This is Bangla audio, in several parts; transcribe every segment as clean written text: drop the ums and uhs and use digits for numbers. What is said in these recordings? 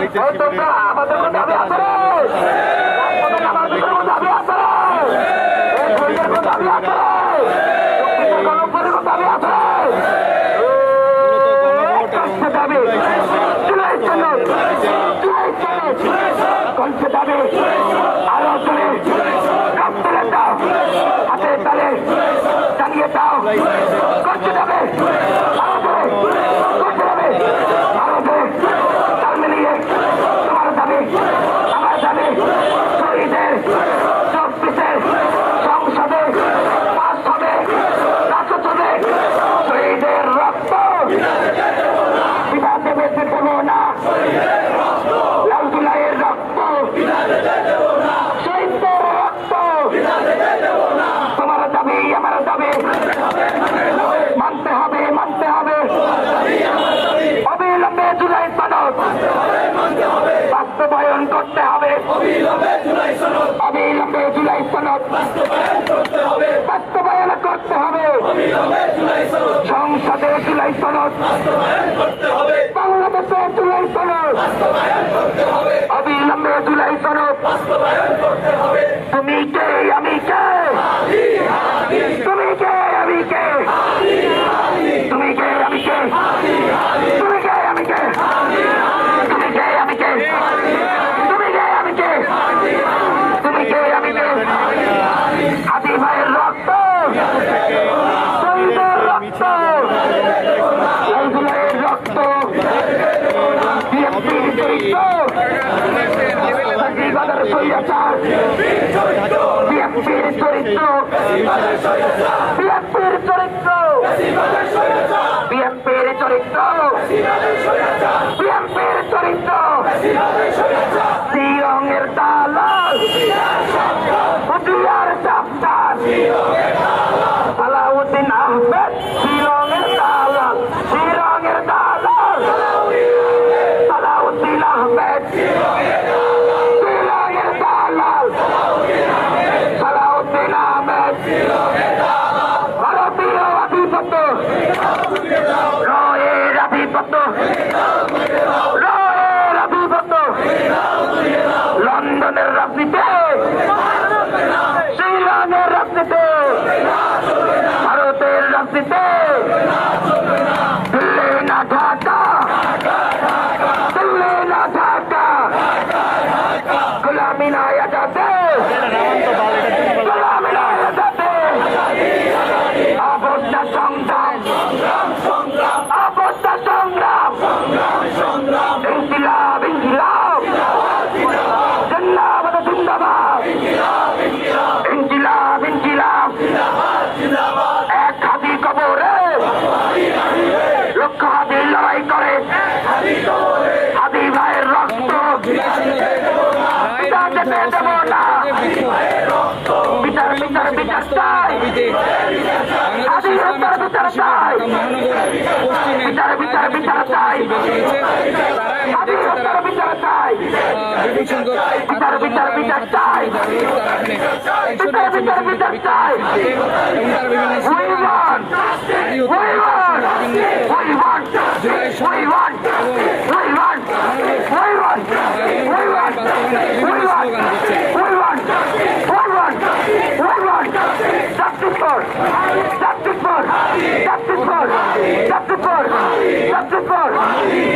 বিক্ষোভ এবং দাবি রায়ের প্রতিবাদে অবিলম্বে সেটি বাস্তবায়নের দাবিতে তাদের এই বাস্তবায়ন করতে হবে, অবিলম্বে জুলাই সনদ বাস্তবায়ন করতে হবে, সংসদে জুলাই সনদ বাংলাদেশে জুলাই সনদ অবিলম্বে জুলাই সনদ। তুমি কে আমি কে, তুমি কে আমি কে, তুমি কে আমি কে, তুমি কে আমি কে, তুমি কে আমি কে, তুমি কে আমি কে, তুমি কে আমি কে। হাতি ভাইয়ের রক্ত, শহীদের রক্ত, জুলাইয়ের রক্ত, বিএনপির চরিত্র, স্বৈরাচার, বিএনপির চরিত্র, বিএনপির চরিত্র, বিএনপির চরিত্র, বিএনপির চরিত্র, শ্রীরঙের দালাল, হুদিয়ার চাপদার, সালাউদ্দিন আহমেদ, শ্রীরঙের দালাল, শ্রীরঙের দালাল, সালাউদ্দিন আহমেদ, শ্রীরঙের দালাল, সালাউদ্দিন আহমেদ, ভারতীয় আধিপত্য, রয়ের আধিপত্য, রয়ের আধিপত্য, লন্ডনের রাজনীতি, শ্রীলঙ্কার রাজনীতি, ভারতের রাজনীতি, দিল্লি না ঢাকা, দিল্লি না ঢাকা, গোলামি না আজাদে, গোলামি না আজাদে, অবস্থা সংগ্রাম, অবস্থা সংগ্রাম, ইনকিলাব ইনকিলাব, জিন্দাবাদ জিন্দাবাদ, ইনকিলাব ইনকিলাব, এক হাতি কবরে লক্ষ হাতি লড়াই করে, হাতি ভাইয়ের রক্ত পিতা যেতে দেব না, বিচার বিচার বিচার চাই, হাতি হত্যার বিচার চাই, বিচার বিচার বিচার চাই, হাতি হত্যার বিচার চাই, বিচার বিচার বিচার চাই, বিচার বিচার বিচার চাই। We want, we want, we want, we want, we want, we want, we want, we want, we want, we want, we want, justice for, justice for, justice for, justice for, justice for,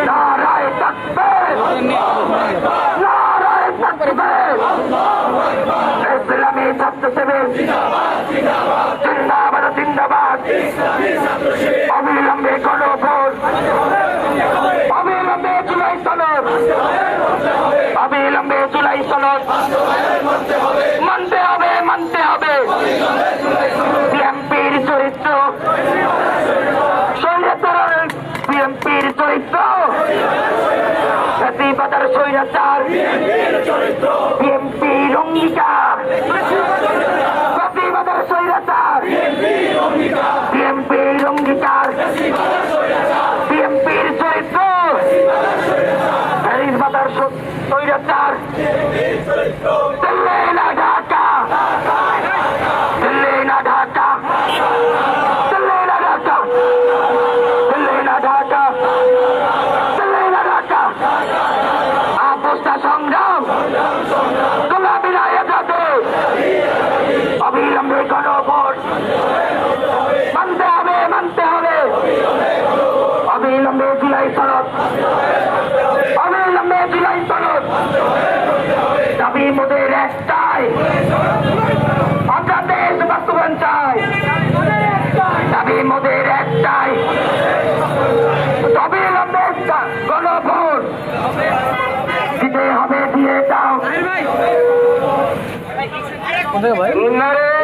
নারায়ে তাকবীর, নারায়ে তাকবীর, ইসলামী ছাত্র শিবির জিন্দাবাদ জিন্দাবাদ, অবিলম্বে গণভোট, অবিলম্বে জুলাই সনদ, অবিলম্বে জুলাই সনদ মানতে হবে, মানতে হবে। বিএনপির চরিত্র, স্বৈরাচার বিএনপির চরিত্র, জাতিবাদের স্বৈরাচার বিএনপির অঙ্গীকার, ফ্যাসিবাদের স্বৈরাচার বিএনপির অঙ্গীকার বিএনপির চরিত্র ফ্যাসিবাদের স্বৈরাচার দিল্লি না ঢাকা দিল্লি না ঢাকা দিল্লি না ঢাকা দিল্লি না ঢাকা দিল্লি না ঢাকা আপোষটা সংগ্রাম গোলামী রায় যাবে অবিলম্বে গণভোট মানতে হবে মানতে হবে অবিলম্বে জুলাই সনদ অবিলম্বে জুলাই সনদ দাবি মোদের একটাই আমরা দেশ বাস্তবায়ন চাই দাবি মোদের একটাই অবিলম্বে গণভোট দিতে হবে দিয়ে দাও নারে